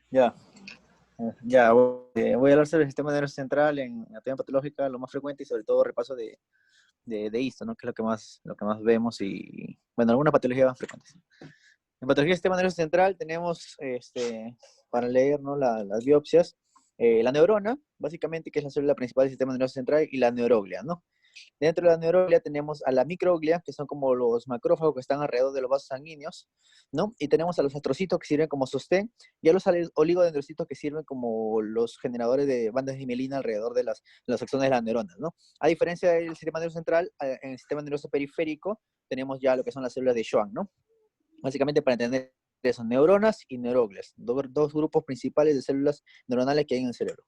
Ya, ya, voy a hablar sobre el sistema nervioso central en anatomía patológica, lo más frecuente y sobre todo repaso de histo, ¿no? Que es lo que más vemos y, bueno, algunas patologías más frecuentes. En patología del sistema nervioso central tenemos, para leer, ¿no? Las biopsias, la neurona, básicamente, que es la célula principal del sistema nervioso central, y la neuroglia, ¿no? Dentro de la neuroglia tenemos a la microglia, que son como los macrófagos que están alrededor de los vasos sanguíneos, ¿no? Y tenemos a los astrocitos que sirven como sostén, y a los oligodendrocitos que sirven como los generadores de bandas de mielina alrededor de las axones de las neuronas, ¿no? A diferencia del sistema nervioso central, en el sistema nervioso periférico tenemos ya lo que son las células de Schwann, ¿no? Básicamente para entender eso, neuronas y neuroglias, dos grupos principales de células neuronales que hay en el cerebro.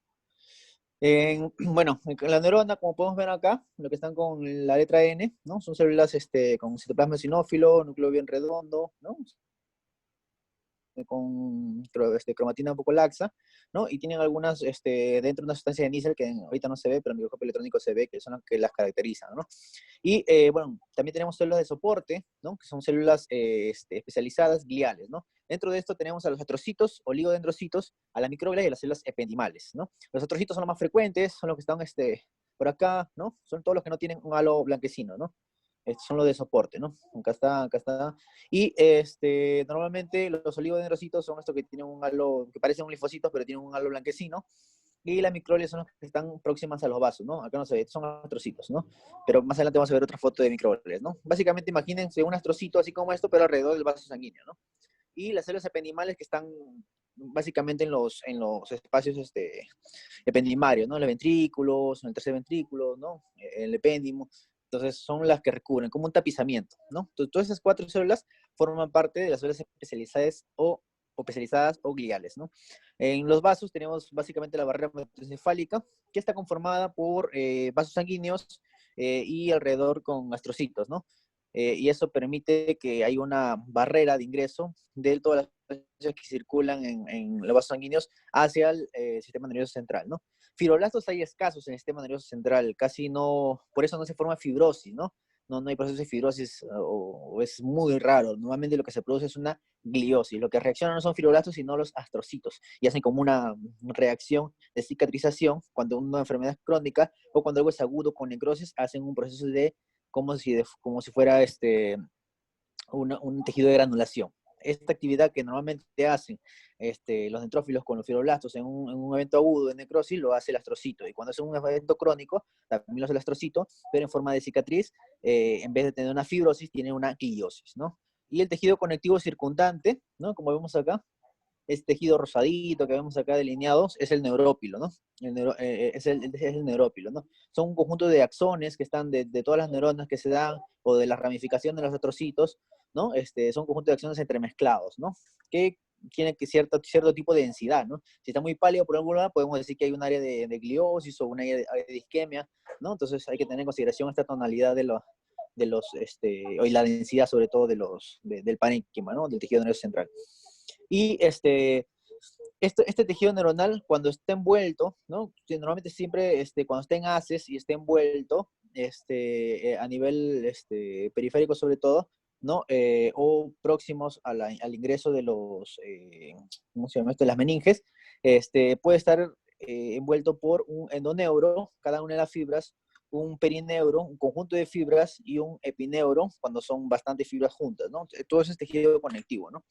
Bueno, en la neurona, como podemos ver acá, lo que están con la letra N, ¿no? Son células con citoplasma eosinófilo, núcleo bien redondo, ¿no? Con cromatina un poco laxa, ¿no? Y tienen algunas, dentro de una sustancia de níquel que ahorita no se ve, pero en el microscopio electrónico se ve, que son las que las caracterizan, ¿no? Y, bueno, también tenemos células de soporte, ¿no? Que son células especializadas gliales, ¿no? Dentro de esto tenemos a los astrocitos, oligodendrocitos, a la microglia y a las células ependimales, ¿no? Los astrocitos son los más frecuentes, son los que están por acá, ¿no? Son todos los que no tienen un halo blanquecino, ¿no? Son los de soporte, ¿no? Acá está, acá está. Y normalmente los oligodendrocitos son estos que tienen un halo, que parecen un linfocitos, pero tienen un halo blanquecino. Y las microglias son las que están próximas a los vasos, ¿no? Acá no se ve, son astrocitos, ¿no? Pero más adelante vamos a ver otra foto de microglias, ¿no? Básicamente imagínense un astrocito así como esto, pero alrededor del vaso sanguíneo, ¿no? Y las células ependimales que están básicamente en los espacios ependimarios, ¿no? Los ventrículos, en el tercer ventrículo, ¿no? El epéndimo. Entonces son las que recubren, como un tapizamiento, ¿no? Entonces, todas esas cuatro células forman parte de las células especializadas o especializadas o gliales, ¿no? En los vasos tenemos básicamente la barrera hematoencefálica, que está conformada por vasos sanguíneos y alrededor con astrocitos, ¿no? Y eso permite que haya una barrera de ingreso de todas las sustancias que circulan en los vasos sanguíneos hacia el sistema nervioso central, ¿no? Fibroblastos hay escasos en el sistema nervioso central, casi no, por eso no se forma fibrosis, ¿no? No hay proceso de fibrosis o es muy raro. Normalmente lo que se produce es una gliosis. Lo que reaccionan no son fibroblastos, sino los astrocitos. Y hacen como una reacción de cicatrización cuando una enfermedad es crónica o cuando algo es agudo con necrosis, hacen un proceso de como si fuera un tejido de granulación. Esta actividad que normalmente hacen los neutrófilos con los fibroblastos en un evento agudo de necrosis lo hace el astrocito. Y cuando es un evento crónico, también lo hace el astrocito, pero en forma de cicatriz, en vez de tener una fibrosis, tiene una gliosis, ¿no? Y el tejido conectivo circundante, ¿no? Como vemos acá, este tejido rosadito que vemos acá delineados es el neurópilo, ¿no? Es el neurópilo, ¿no? Son un conjunto de axones que están de todas las neuronas que se dan o de la ramificación de los astrocitos, ¿no? Son un conjunto de axones entremezclados, ¿no? Que tiene que cierto tipo de densidad, ¿no? Si está muy pálido por algún lado, podemos decir que hay un área de gliosis o un área de isquemia, ¿no? Entonces hay que tener en consideración esta tonalidad y la densidad sobre todo del parénquima, ¿no? Del tejido nervioso central. Y este tejido neuronal, cuando está envuelto, ¿no? Normalmente siempre cuando está en haces y está envuelto, a nivel periférico sobre todo, ¿no? O próximos al ingreso de ¿cómo se llama esto? De las meninges, puede estar envuelto por un endoneuro, cada una de las fibras, un perineuro, un conjunto de fibras y un epineuro, cuando son bastantes fibras juntas, ¿no? Todo eso es tejido conectivo, ¿no?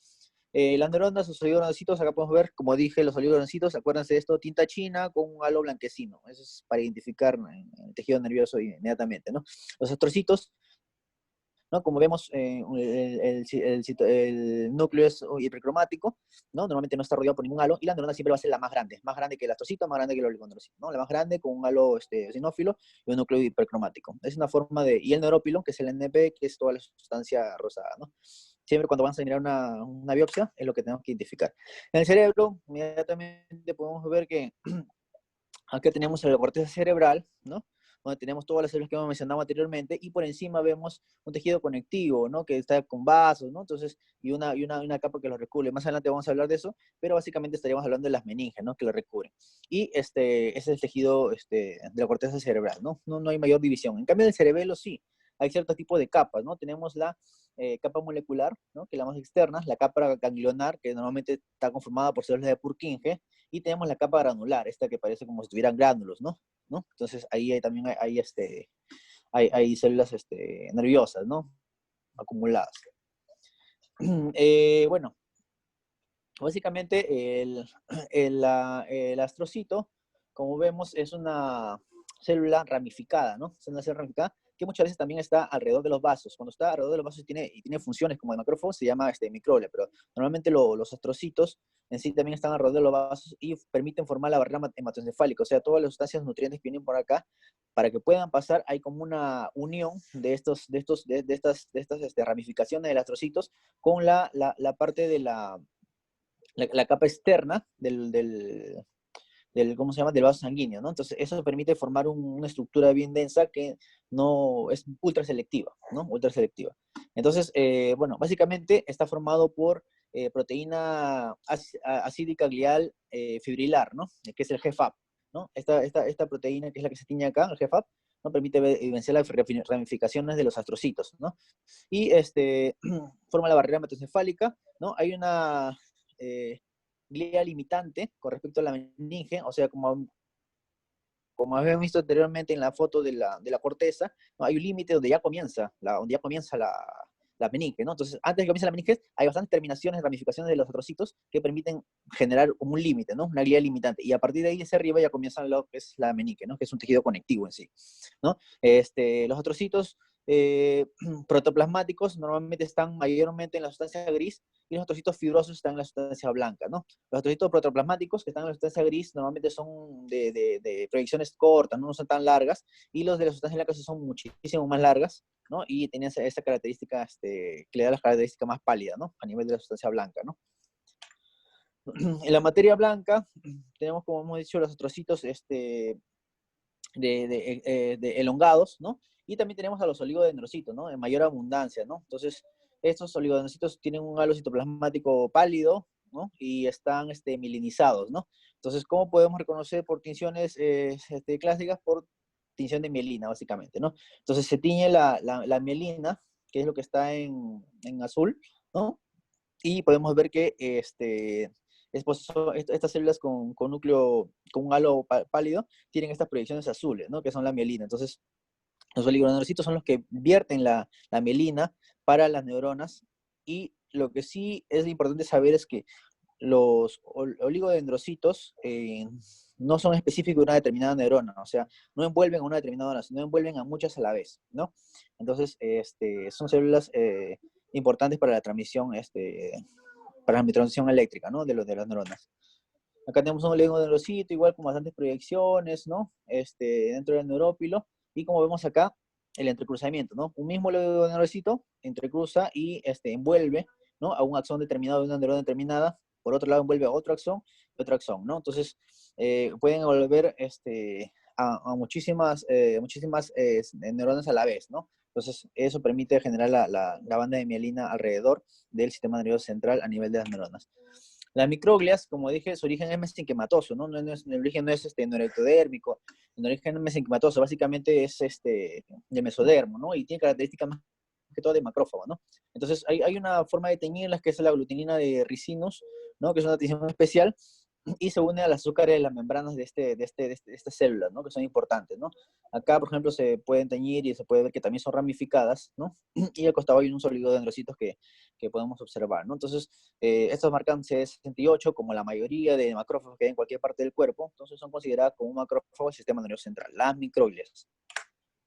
Las neuronas, los oligodendrocitos, acá podemos ver, como dije, los oligodendrocitos, acuérdense de esto, tinta china con un halo blanquecino. Eso es para identificar el tejido nervioso inmediatamente, ¿no? Los astrocitos, ¿no? Como vemos, el núcleo es hipercromático, ¿no? Normalmente no está rodeado por ningún halo, y la neurona siempre va a ser la más grande que el astrocito, más grande que el oligondrocito, ¿no? La más grande con un halo eosinófilo y un núcleo hipercromático. Es una forma y el neurópilo, que es el NP, que es toda la sustancia rosada, ¿no? Siempre cuando vamos a mirar una biopsia, es lo que tenemos que identificar. En el cerebro, inmediatamente podemos ver que acá tenemos el corteza cerebral, ¿no? Donde tenemos todas las células que hemos mencionado anteriormente, y por encima vemos un tejido conectivo, ¿no? Que está con vasos, ¿no? Entonces, y una capa que lo recubre. Más adelante vamos a hablar de eso, pero básicamente estaríamos hablando de las meninges, ¿no? Que lo recubren. Y ese es el tejido de la corteza cerebral, ¿no? No hay mayor división. En cambio, en el cerebelo sí, hay cierto tipo de capas, ¿no? Tenemos capa molecular, ¿no? Que es la más externa, la capa ganglionar, que normalmente está conformada por células de Purkinje, y tenemos la capa granular, esta que parece como si tuvieran gránulos, ¿no? ¿No? Entonces ahí también hay células nerviosas, ¿no? Acumuladas. Bueno, básicamente el astrocito, como vemos, es una célula ramificada, ¿no? Es una célula ramificada que muchas veces también está alrededor de los vasos. Cuando está alrededor de los vasos y tiene funciones como de macrófago, se llama microglia, pero normalmente los astrocitos en sí también están alrededor de los vasos y permiten formar la barrera hematoencefálica, o sea, todas las sustancias nutrientes que vienen por acá, para que puedan pasar, hay como una unión de estas ramificaciones de los astrocitos con la parte de la capa externa ¿cómo se llama? Del vaso sanguíneo, ¿no? Entonces, eso permite formar una estructura bien densa que no es ultra selectiva, ¿no? Ultra selectiva. Entonces, bueno, básicamente está formado por proteína acídica glial fibrilar, ¿no? Que es el GFAP, ¿no? Esta proteína, que es la que se tiñe acá, el GFAP, ¿no? Permite vencer las ramificaciones de los astrocitos, ¿no? Y forma la barrera hematoencefálica, ¿no? Hay una glía limitante con respecto a la meninge, o sea, como habíamos visto anteriormente en la foto de la corteza, ¿no? Hay un límite donde ya comienza la meninge, ¿no? Entonces, antes de que comience la meninge, hay bastantes terminaciones, ramificaciones de los astrocitos que permiten generar como un límite, ¿no? Una glía limitante. Y a partir de ahí, hacia arriba, ya comienza lo que es la meninge, ¿no? Que es un tejido conectivo en sí, ¿no? Los astrocitos protoplasmáticos normalmente están mayormente en la sustancia gris y los astrocitos fibrosos están en la sustancia blanca, ¿no? Los astrocitos protoplasmáticos que están en la sustancia gris normalmente son de proyecciones cortas, no son tan largas, y los de la sustancia blanca son muchísimo más largas, ¿no? Y tienen esa característica que le da la característica más pálida, ¿no? A nivel de la sustancia blanca, ¿no? En la materia blanca tenemos, como hemos dicho, los astrocitos de elongados, ¿no? Y también tenemos a los oligodendrocitos, ¿no? En mayor abundancia, ¿no? Entonces, estos oligodendrocitos tienen un halo citoplasmático pálido, ¿no? Y están mielinizados, ¿no? Entonces, ¿cómo podemos reconocer por tinciones clásicas? Por tinción de mielina, básicamente, ¿no? Entonces, se tiñe la mielina, que es lo que está en azul, ¿no? Y podemos ver que estas células con núcleo, con un halo pálido, tienen estas proyecciones azules, ¿no? Que son la mielina. Entonces, los oligodendrocitos son los que vierten la mielina para las neuronas. Y lo que sí es importante saber es que los oligodendrocitos no son específicos de una determinada neurona, o sea, no envuelven a una determinada neurona, sino envuelven a muchas a la vez, ¿no? Entonces, son células importantes para la transmisión, para la transmisión eléctrica, ¿no? De las neuronas. Acá tenemos un oligodendrocito, igual con bastantes proyecciones, ¿no? Dentro del neurópilo, y como vemos acá, el entrecruzamiento, ¿no? Un mismo oligodendrocito entrecruza y envuelve, ¿no? A un axón determinado de una neurona determinada, por otro lado envuelve a otro axón, ¿no? Entonces, pueden envolver a muchísimas neuronas a la vez, ¿no? Entonces, eso permite generar la banda de mielina alrededor del sistema nervioso central a nivel de las neuronas. Las microglias, como dije, su origen es mesenquimatoso, ¿no? El origen no es neuroectodérmico, el origen es mesenquimatoso, básicamente es de mesodermo, ¿no? Y tiene características más que todo de macrófago, ¿no? Entonces, hay una forma de teñirlas que es la aglutinina de ricinus, ¿no? Que es una tinción especial, y se une al azúcar de las membranas de estas células, ¿no? Que son importantes, ¿no? Acá, por ejemplo, se pueden teñir y se puede ver que también son ramificadas, ¿no? Y al costado hay un oligodendrocitos que podemos observar, ¿no? Entonces, estos marcan CD68 como la mayoría de macrófagos que hay en cualquier parte del cuerpo, entonces son consideradas como un macrófago del sistema nervioso central, las microglias.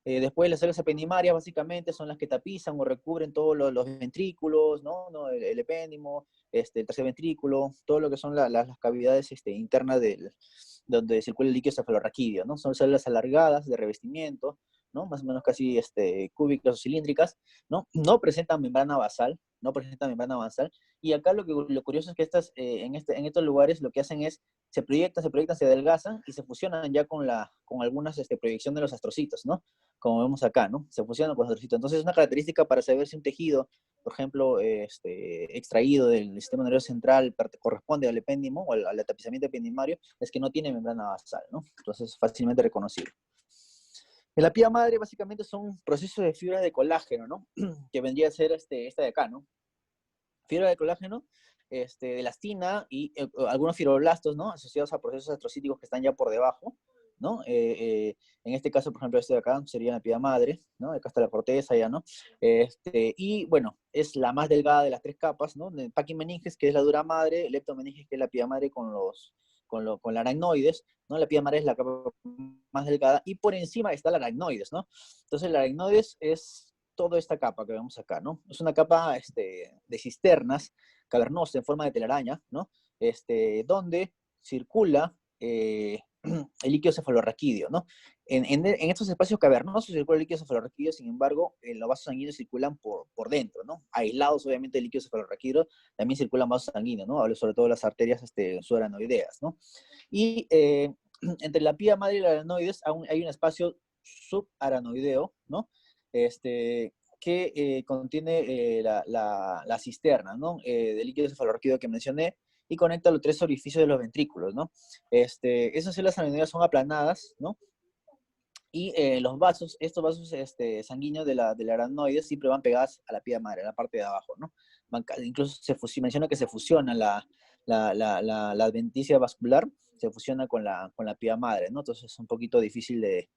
Después las células ependimarias básicamente son las que tapizan o recubren todos los ventrículos, ¿no? El epéndimo, el tercer ventrículo, todo lo que son las cavidades internas donde circula el líquido cefalorraquídeo, ¿no? Son células alargadas de revestimiento, ¿no? Más o menos casi cúbicas o cilíndricas, ¿no? No presentan membrana basal, no presentan membrana basal. Y acá lo curioso es que en estos lugares lo que hacen es se proyectan, se adelgazan y se fusionan ya con algunas proyecciones de los astrocitos, ¿no? Como vemos acá, ¿no? Se fusionan con los astrocitos. Entonces, es una característica para saber si un tejido, por ejemplo, extraído del sistema nervioso central corresponde al epéndimo o al tapizamiento ependimario, es que no tiene membrana basal, ¿no? Entonces, es fácilmente reconocible. En la pía madre básicamente son procesos de fibras de colágeno, ¿no? Que vendría a ser esta de acá, ¿no? Fibra de colágeno, de elastina y algunos fibroblastos, ¿no? Asociados a procesos astrocíticos que están ya por debajo, ¿no? En este caso, por ejemplo, este de acá sería la pía madre, ¿no? Acá está la corteza ya, ¿no? Y bueno, es la más delgada de las tres capas, ¿no? El paquimeninges, que es la dura madre, el leptomeninges, que es la pía madre con la aracnoides, ¿no? La pía madre es la capa más delgada y por encima está la aracnoides, ¿no? Entonces la aracnoides es toda esta capa que vemos acá, ¿no? Es una capa de cisternas cavernosas en forma de telaraña, ¿no? Donde circula el líquido cefalorraquídeo, ¿no? En estos espacios cavernosos circula el líquido cefalorraquídeo, sin embargo, los vasos sanguíneos circulan por dentro, ¿no? Aislados, obviamente, del líquido cefalorraquídeo, también circulan vasos sanguíneos, ¿no? Hablo sobre todo de las arterias subaranoideas, ¿no? Y entre la pía madre y la aranoides aún hay un espacio subaranoideo, ¿no? Que contiene la cisterna, ¿no? Del líquido cefalorraquídeo que mencioné y conecta los tres orificios de los ventrículos, ¿no? Esas células aranoideas son aplanadas, ¿no? Y estos vasos sanguíneos de la aranoide siempre van pegadas a la pía madre, a la parte de abajo, ¿no? Incluso menciona que se fusiona la adventicia vascular, se fusiona con la pía madre, ¿no? Entonces es un poquito difícil de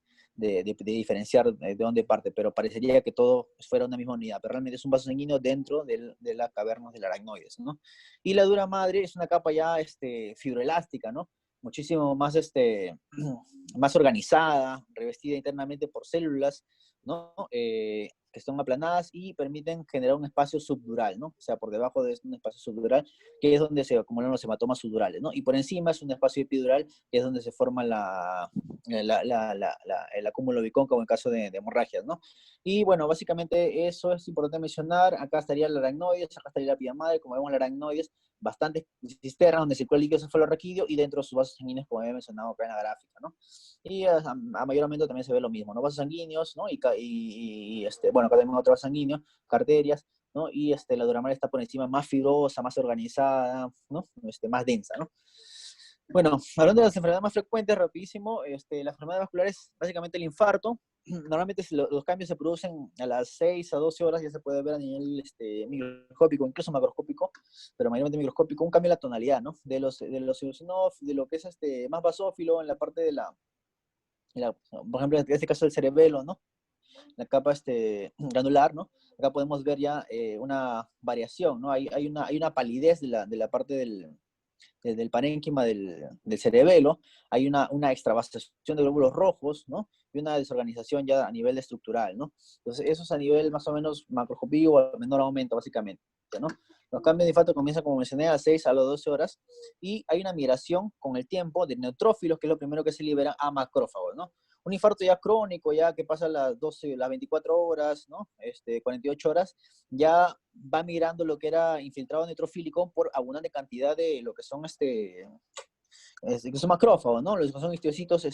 diferenciar de dónde parte, pero parecería que todo fuera una misma unidad, pero realmente es un vaso sanguíneo dentro de la caverna del aracnoides, ¿no? Y la dura madre es una capa ya fibroelástica, ¿no? Muchísimo más, más organizada, revestida internamente por células, ¿no? Que están aplanadas y permiten generar un espacio subdural, ¿no? O sea, por debajo de un espacio subdural, que es donde se acumulan los hematomas subdurales, ¿no? Y por encima es un espacio epidural, que es donde se forma el acúmulo bicóncavo en caso de hemorragias, ¿no? Y bueno, básicamente eso es importante mencionar. Acá estaría la aracnoides, acá estaría la pía madre, como vemos la aracnoides, bastantes cisternas donde circula el líquido cefalorraquídeo y dentro de sus vasos sanguíneos, como había mencionado acá en la gráfica, ¿no? Y a mayor aumento también se ve lo mismo, ¿no? Vasos sanguíneos, ¿no? Bueno, acá tenemos otros vasos sanguíneos, arterias, ¿no? Y la duramadre está por encima más fibrosa, más organizada, ¿no? Más densa, ¿no? Bueno, hablando de las enfermedades más frecuentes, rapidísimo, las enfermedades vasculares, básicamente el infarto. Normalmente los cambios se producen a las 6 a 12 horas, ya se puede ver a nivel microscópico, incluso macroscópico, pero mayormente microscópico, un cambio en la tonalidad, ¿no? De los eosinófilos, de lo que es más basófilo en la parte por ejemplo, en este caso el cerebelo, ¿no? La capa granular, ¿no? Acá podemos ver ya una variación, ¿no? Hay una palidez de la parte del parénquima del cerebelo, hay una extravasación de glóbulos rojos, ¿no? Y una desorganización ya a nivel estructural, ¿no? Entonces, eso es a nivel más o menos macroscópico o a menor aumento, básicamente, ¿no? Los cambios de infarto comienzan, como mencioné, a las 6 a las 12 horas y hay una migración con el tiempo de neutrófilos, que es lo primero que se libera, a macrófagos, ¿no? Un infarto ya crónico, ya que pasa las 12, las 24 horas, ¿no? 48 horas, ya va migrando lo que era infiltrado neutrofílico por abundante cantidad de lo que son que son macrófagos, ¿no? Los que son histocitos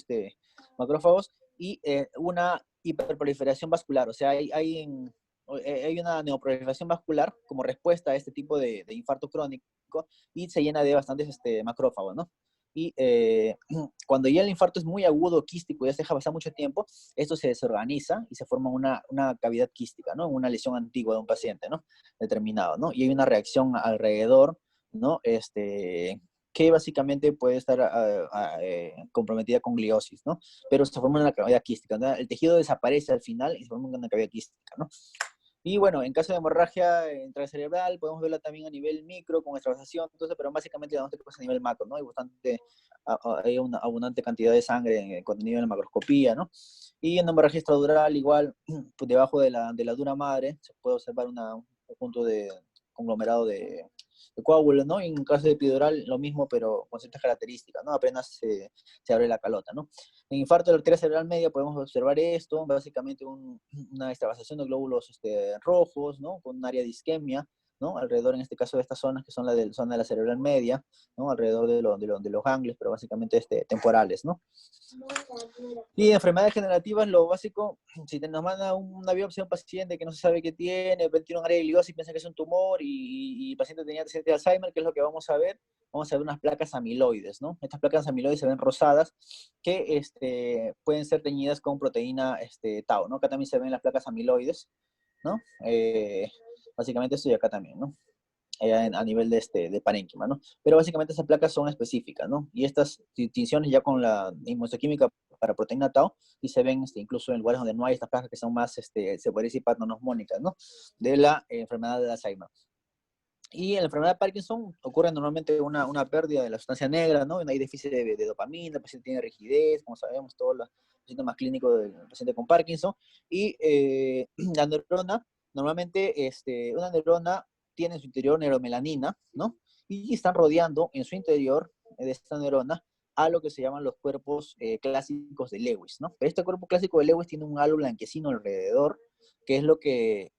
macrófagos y una hiperproliferación vascular, o sea, hay una neoproliferación vascular como respuesta a este tipo de infarto crónico y se llena de bastantes macrófagos, ¿no? Y cuando ya el infarto es muy agudo, quístico, ya se deja pasar mucho tiempo, esto se desorganiza y se forma una cavidad quística, ¿no? Una lesión antigua de un paciente, ¿no? Determinado, ¿no? Y hay una reacción alrededor, ¿no? Que básicamente puede estar comprometida con gliosis, ¿no? Pero se forma una cavidad quística, ¿no? El tejido desaparece al final y se forma una cavidad quística, ¿no? Y bueno, en caso de hemorragia intracerebral, podemos verla también a nivel micro, con extravasación, entonces, pero básicamente la diagnóstico es a nivel macro, ¿no? Hay una abundante cantidad de sangre contenido en la macroscopía, ¿no? Y en hemorragia extradural, igual, pues debajo de la dura madre, se puede observar un conjunto de conglomerado de coágulos, ¿no? Y en caso de epidural, lo mismo, pero con ciertas características, ¿no? Apenas se abre la calota, ¿no? En infarto de la arteria cerebral media podemos observar esto, básicamente una extravasación de glóbulos rojos, ¿no? Con un área de isquemia, ¿no? Alrededor, en este caso, de estas zonas que son zona de la cerebral media, ¿no? Alrededor de los ganglios, pero básicamente temporales, ¿no? Y enfermedades generativas, lo básico, si nos manda una biopsia a un paciente que no se sabe qué tiene un área de gliosis y piensa que es un tumor y el paciente tenía antecedentes de Alzheimer, que es lo que vamos a ver, vamos a ver unas placas amiloides, ¿no? Estas placas amiloides se ven rosadas que pueden ser teñidas con proteína tau, ¿no? Acá también se ven las placas amiloides, ¿no? Básicamente esto y acá también, ¿no? A nivel de parénquima, ¿no? Pero básicamente esas placas son específicas, ¿no? Y estas distinciones ya con la inmunohistoquímica para proteína tau, y se ven incluso en lugares donde no hay estas placas que son más, se podría decir, patognomónicas, ¿no? De la enfermedad de Alzheimer. Y en la enfermedad de Parkinson ocurre normalmente una pérdida de la sustancia negra, ¿no? Hay déficit de dopamina, el paciente tiene rigidez, como sabemos, todos los síntomas clínicos del paciente con Parkinson. Y la neurona, normalmente una neurona tiene en su interior neuromelanina, ¿no? Y están rodeando en su interior de esta neurona a lo que se llaman los cuerpos clásicos de Lewis, ¿no? Pero este cuerpo clásico de Lewis tiene un halo blanquecino alrededor, que es lo que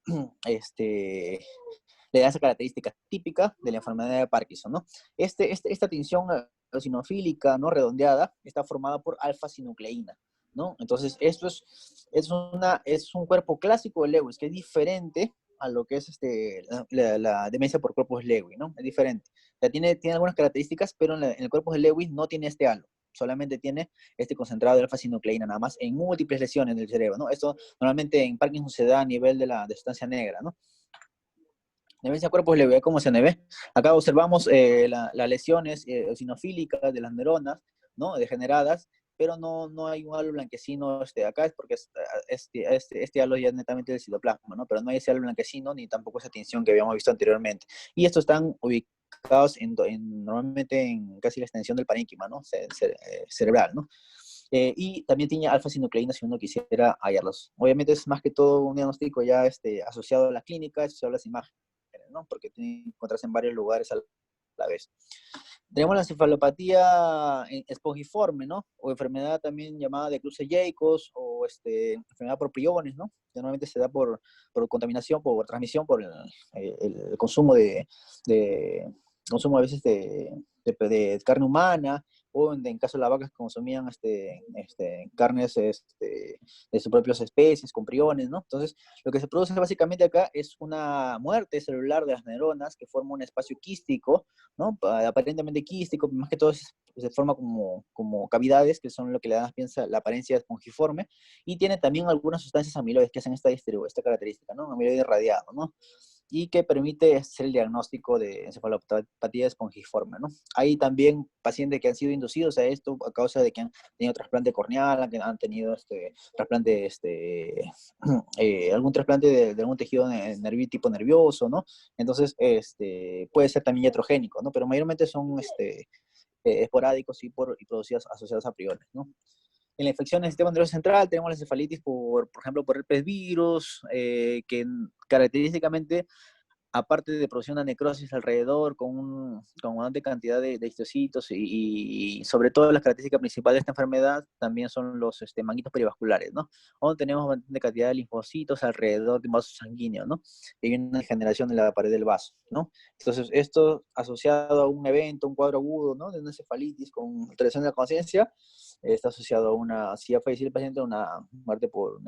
le da esa característica típica de la enfermedad de Parkinson, ¿no? Esta tinción eosinofílica, ¿no? Redondeada, está formada por alfa-sinucleína, ¿no? Entonces, esto es un cuerpo clásico de Lewis, que es diferente a lo que es la demencia por cuerpos Lewis, ¿no? Es diferente. O sea, tiene algunas características, pero en el cuerpo de Lewis no tiene este halo. Solamente tiene este concentrado de alfa-sinucleína, nada más, en múltiples lesiones del cerebro, ¿no? Esto normalmente en Parkinson se da a nivel de sustancia negra, ¿no? Demencia cuerpos leve, ¿cómo se ve? Acá observamos las lesiones eosinofílicas de las neuronas, ¿no? Degeneradas, pero no hay un halo blanquecino acá, es porque este halo ya es netamente del citoplasma, ¿no? Pero no hay ese halo blanquecino ni tampoco esa tinción que habíamos visto anteriormente. Y estos están ubicados normalmente en casi la extensión del parénquima, ¿no? Cerebral, ¿no? Y también tiene alfa-sinucleína si uno quisiera hallarlos. Obviamente es más que todo un diagnóstico ya asociado a la clínica, asociado a las imágenes, ¿no? Porque tiene que encontrarse en varios lugares a la vez. Tenemos la encefalopatía espongiforme, ¿no? O enfermedad también llamada de Creutzfeldt-Jakob, o enfermedad por priones, ¿no? Que normalmente se da por contaminación, por transmisión, por el consumo consumo a veces de carne humana, o en caso de las vacas consumían carnes de sus propias especies, con priones, ¿no? Entonces, lo que se produce básicamente acá es una muerte celular de las neuronas que forma un espacio quístico, ¿no? Aparentemente quístico, más que todo se forma como cavidades, que son lo que le dan la apariencia espongiforme, y tiene también algunas sustancias amiloides que hacen esta característica, ¿no? Amiloide radiado, ¿no? Y que permite hacer el diagnóstico de encefalopatía espongiforme, ¿no? Hay también pacientes que han sido inducidos a esto a causa de que han tenido trasplante corneal, que han tenido trasplante, algún trasplante de algún tejido tipo nervioso, ¿no? Entonces, puede ser también iatrogénico, ¿no? Pero mayormente son esporádicos y producidos asociados a priones, ¿no? En la infección del sistema nervioso central tenemos la encefalitis por ejemplo, por herpes virus, que característicamente, aparte de producir una necrosis alrededor con una alta cantidad de histocitos y sobre todo las características principales de esta enfermedad también son los manguitos perivasculares, ¿no? Donde tenemos bastante cantidad de linfocitos alrededor de un vaso sanguíneo, ¿no? Y hay una degeneración de la pared del vaso, ¿no? Entonces, esto asociado a un evento, un cuadro agudo, ¿no? De una encefalitis con alteración de la conciencia, está asociado a si ha fallecido el paciente, a una muerte por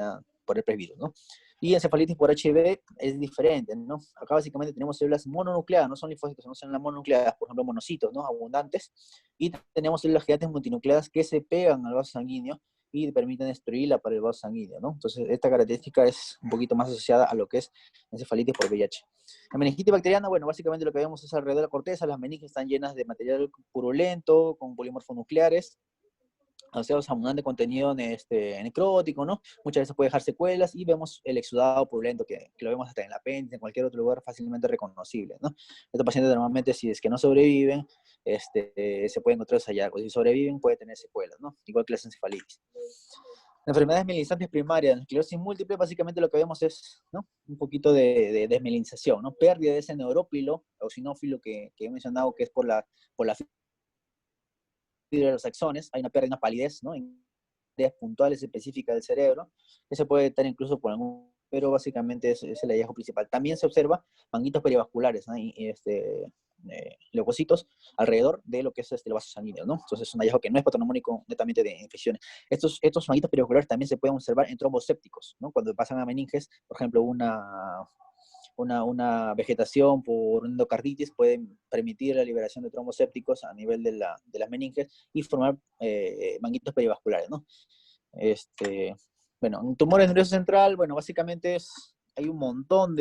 herpes virus, ¿no? Y encefalitis por HIV es diferente, ¿no? Acá básicamente tenemos células mononucleadas, no son linfocitos, son células mononucleadas, por ejemplo, monocitos, ¿no? Abundantes. Y tenemos células gigantes multinucleadas que se pegan al vaso sanguíneo y permiten destruir la pared del vaso sanguíneo, ¿no? Entonces, esta característica es un poquito más asociada a lo que es encefalitis por VIH. La meningitis bacteriana, bueno, básicamente lo que vemos es alrededor de la corteza, las meninges están llenas de material purulento, con polimorfonucleares, asociados a abundante contenido necrótico, ¿no? Muchas veces puede dejar secuelas y vemos el exudado purulento que lo vemos hasta en el apéndice, en cualquier otro lugar fácilmente reconocible, ¿no? Estos pacientes normalmente, si es que no sobreviven, se pueden encontrar esos hallazgos. Si sobreviven, puede tener secuelas, ¿no? Igual que la encefalitis. Enfermedades mielinizantes primarias, la esclerosis múltiple, básicamente lo que vemos es, ¿no? Un poquito de desmielinización, ¿no? Pérdida de ese neurófilo o sinófilo que he mencionado, que es por la de los axones, hay una pérdida, una palidez, ¿no? En áreas puntuales específicas del cerebro, que se puede detectar incluso por algún, pero básicamente es el hallazgo principal. También se observa manguitos perivasculares, ¿no? Leucocitos alrededor de lo que es el vaso sanguíneo, ¿no? Entonces es un hallazgo que no es patognomónico netamente de infecciones. Estos manguitos perivasculares también se pueden observar en trombos sépticos, ¿no? Cuando pasan a meninges, por ejemplo, una vegetación por endocarditis puede permitir la liberación de trombos sépticos a nivel de las meninges y formar manguitos perivasculares, ¿no? Bueno, un tumor en nervio central, bueno, básicamente hay un montón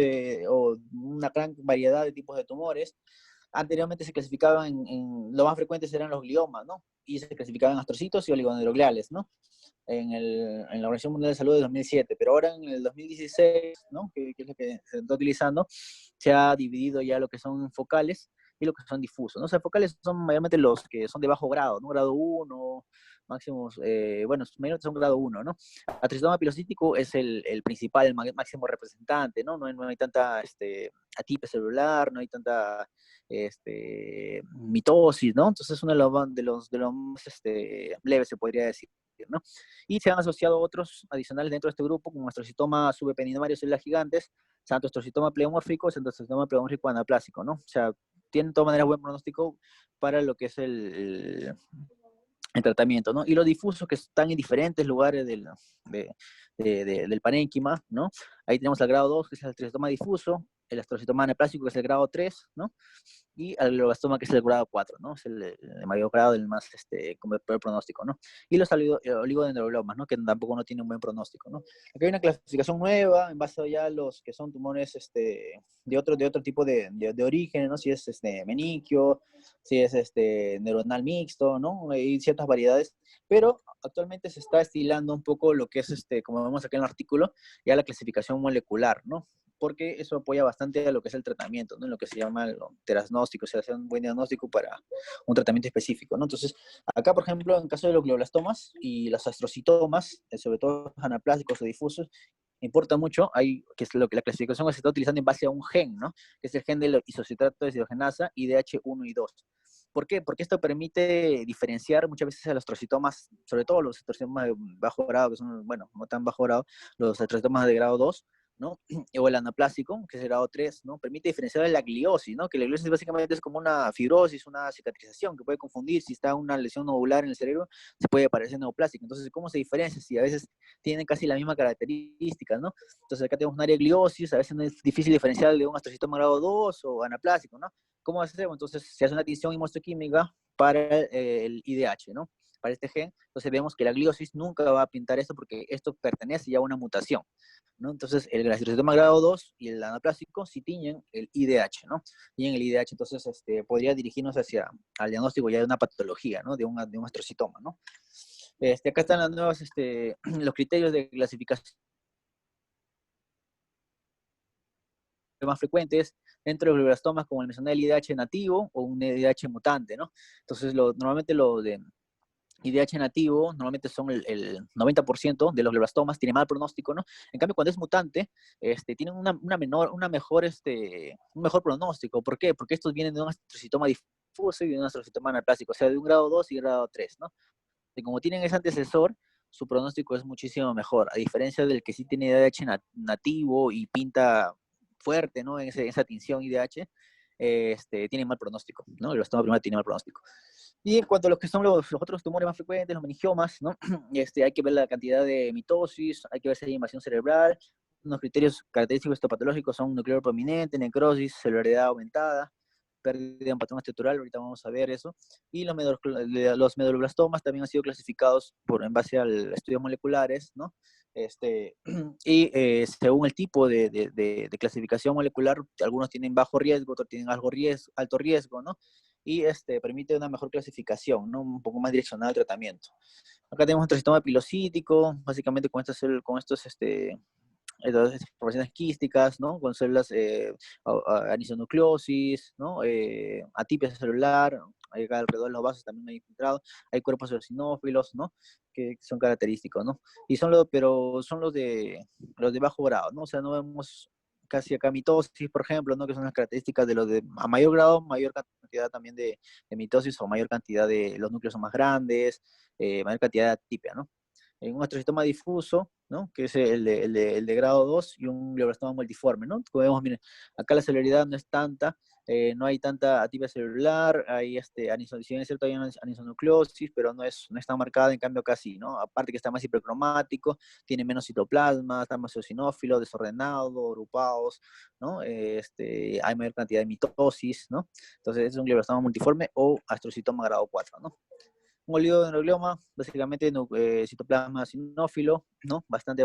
o una gran variedad de tipos de tumores. Anteriormente se clasificaban lo más frecuentes eran los gliomas, ¿no? Y se clasificaban en astrocitos y oligodendrogliales, ¿no? En la Organización Mundial de Salud de 2007, pero ahora en el 2016, ¿no? Que es lo que se está utilizando, se ha dividido ya lo que son focales y lo que son difusos, ¿no? O sea, focales son mayormente los que son de bajo grado, ¿no? Grado 1, máximos, bueno, mayormente son grado 1, ¿no? Atristoma pilocítico es el principal, el máximo representante, ¿no? No hay tanta atipia celular, no hay tanta mitosis, ¿no? Entonces es uno de los más leves, se podría decir, ¿no? Y se han asociado otros adicionales dentro de este grupo, como astrocitoma subependinomario células gigantes, santoastrocitoma pleomórfico, santoastrocitoma pleomórfico anaplásico, ¿no? O sea, tienen de todas maneras buen pronóstico para lo que es el tratamiento, ¿no? Y los difusos que están en diferentes lugares del parénquima, ¿no? Ahí tenemos el grado 2, que es el astrocitoma difuso, el astrocitoma anaplásico, que es el grado 3, ¿no? Y al glioblastoma, que es el grado 4, ¿no? Es el mayor grado, el más, con el peor pronóstico, ¿no? Y los oligodendroblomas, ¿no? Que tampoco no tienen un buen pronóstico, ¿no? Aquí hay una clasificación nueva, en base ya a los que son tumores, de otro tipo de origen, ¿no? Si es, meninquio, si es, neuronal mixto, ¿no? Hay ciertas variedades, pero actualmente se está estilando un poco lo que es, como vemos aquí en el artículo, ya la clasificación molecular, ¿no? Porque eso apoya bastante a lo que es el tratamiento, ¿no? En lo que se llama el terasnóstico, o sea, hacer un buen diagnóstico para un tratamiento específico, ¿no? Entonces, acá, por ejemplo, en caso de los glioblastomas y los astrocitomas, sobre todo anaplásicos o difusos, importa mucho, que es lo que la clasificación se está utilizando en base a un gen, ¿no? Que es el gen del isocitrato de deshidrogenasa, IDH1 y 2. ¿Por qué? Porque esto permite diferenciar muchas veces a los astrocitomas, sobre todo los astrocitomas de bajo grado, que son, bueno, no tan bajo grado, los astrocitomas de grado 2, ¿no? O el anaplásico, que es el grado 3, ¿no? Permite diferenciar la gliosis, ¿no? Que la gliosis básicamente es como una fibrosis, una cicatrización, que puede confundir si está una lesión nodular en el cerebro, se puede aparecer neoplásico. Entonces, ¿cómo se diferencia? Si a veces tienen casi la misma característica, ¿no? Entonces, acá tenemos un área de gliosis, a veces no es difícil diferenciar de un astrocitoma grado 2 o anaplásico, ¿no? ¿Cómo hacemos? Entonces, se hace una tinción inmunohistoquímica para el IDH, ¿no? Para este gen. Entonces, vemos que la gliosis nunca va a pintar esto porque esto pertenece ya a una mutación, ¿no? Entonces, el glioblastoma grado 2 y el anaplásico sí tiñen el IDH, ¿no? Tiñen el IDH, entonces podría dirigirnos hacia al diagnóstico ya de una patología, ¿no? De un astrocitoma, ¿no? Acá están las nuevas, los criterios de clasificación más frecuentes dentro de los glioblastomas, como el mencioné, el IDH nativo o un IDH mutante, ¿no? Entonces, normalmente lo de IDH nativo, normalmente son el 90% de los glioblastomas, tiene mal pronóstico, ¿no? En cambio, cuando es mutante, tienen un mejor pronóstico. ¿Por qué? Porque estos vienen de un astrocitoma difuso y de un astrocitoma anaplásico, o sea, de un grado 2 y grado 3, ¿no? Y como tienen ese antecesor, su pronóstico es muchísimo mejor, a diferencia del que sí tiene IDH nativo y pinta fuerte, ¿no? En esa tinción IDH, tiene mal pronóstico, ¿no? El glioblastoma primario tiene mal pronóstico. Y en cuanto a los que son los otros tumores más frecuentes, los meningiomas, ¿no? Hay que ver la cantidad de mitosis, hay que ver si hay invasión cerebral. Unos criterios característicos histopatológicos son nuclear prominente, necrosis, celularidad aumentada, pérdida de un patrón estructural, ahorita vamos a ver eso. Y los meduloblastomas también han sido clasificados en base al estudios moleculares, ¿no? Según el tipo de clasificación molecular, algunos tienen bajo riesgo, otros tienen alto riesgo, ¿no? Y permite una mejor clasificación, ¿no? Un poco más direccionada al tratamiento. Acá tenemos un trastorno pilocítico, básicamente con estos formaciones quísticas, ¿no? Con células anisonucleosis, ¿no? Atipia celular, acá alrededor de los vasos también hay infiltrado, hay cuerpos eosinófilos, ¿no? Que son característicos, ¿no? Pero son los de bajo grado, ¿no? O sea, no vemos casi acá mitosis, por ejemplo, ¿no? Que son las características de los de a mayor grado, mayor cantidad también de mitosis o mayor cantidad de los núcleos son más grandes, mayor cantidad de atipia, ¿no? En un astrocitoma difuso, ¿no? Que es el de grado 2 y un glioblastoma multiforme, ¿no? Como vemos, miren, acá la celularidad no es tanta, no hay tanta atipia celular, hay si bien es cierto, hay una anisonucleosis, pero no es tan marcada, en cambio acá sí, ¿no? Aparte que está más hipercromático, tiene menos citoplasma, está más eosinófilo, desordenado, agrupados, ¿no? Hay mayor cantidad de mitosis, ¿no? Entonces es un glioblastoma multiforme o astrocitoma grado 4, ¿no? Un oligodendroglioma, básicamente citoplasma sinófilo, ¿no? Bastante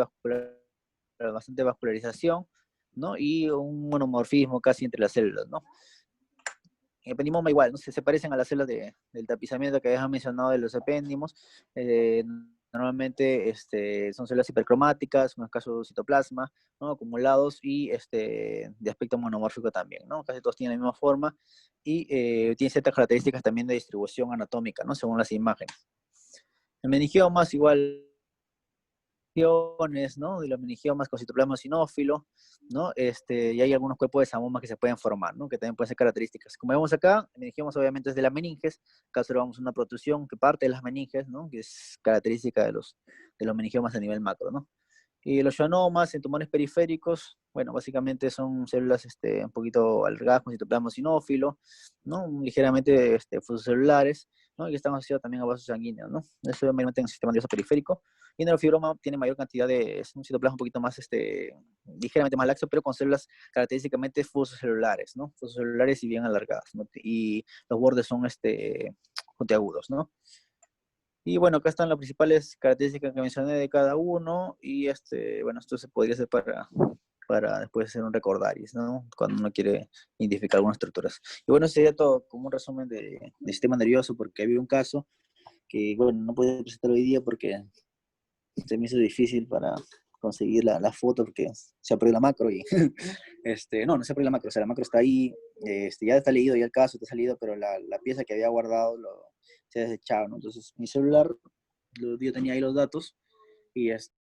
vascularización, ¿no? Y un monomorfismo casi entre las células, ¿no? En ependimoma igual, ¿no? Se parecen a las células del tapizamiento que habías mencionado de los epéndimos. Normalmente son células hipercromáticas, con escaso citoplasma, ¿no? Acumulados y de aspecto monomórfico también, ¿no? Casi todos tienen la misma forma y tienen ciertas características también de distribución anatómica, ¿no? Según las imágenes. El meningiomas igual, ¿no? De los meningiomas con citoplasma sinófilo, ¿no? Y hay algunos cuerpos de Samoma que se pueden formar, ¿no? Que también pueden ser características. Como vemos acá, el meningiomas obviamente es de las meninges, acá observamos una protrusión que parte de las meninges, ¿no? Que es característica de los meningiomas a nivel macro, ¿no? Y los schwannomas en tumores periféricos, bueno, básicamente son células un poquito alargadas con citoplasma sinófilo, ¿no? Ligeramente fotocelulares, ¿no? Y que están asociados también a vasos sanguíneos, ¿no? Eso obviamente en el sistema nervioso periférico. Y el neurofibroma tiene mayor cantidad es un citoplasma un poquito más, ligeramente más laxo, pero con células característicamente fotocelulares, ¿no? Fotocelulares y bien alargadas, ¿no? Y los bordes son, puntiagudos, ¿no? Y bueno, acá están las principales características que mencioné de cada uno y bueno, esto se podría hacer para después hacer un recordaris, ¿no? Cuando uno quiere identificar algunas estructuras. Y bueno, sería todo como un resumen de sistema nervioso, porque había un caso que, bueno, no pude presentar hoy día porque se me hizo difícil para conseguir la foto porque se abrió la macro y, no se abrió la macro, o sea, la macro está ahí, ya está leído ya el caso, está salido, pero la pieza que había guardado se ha desechado, ¿no? Entonces mi celular, yo tenía ahí los datos y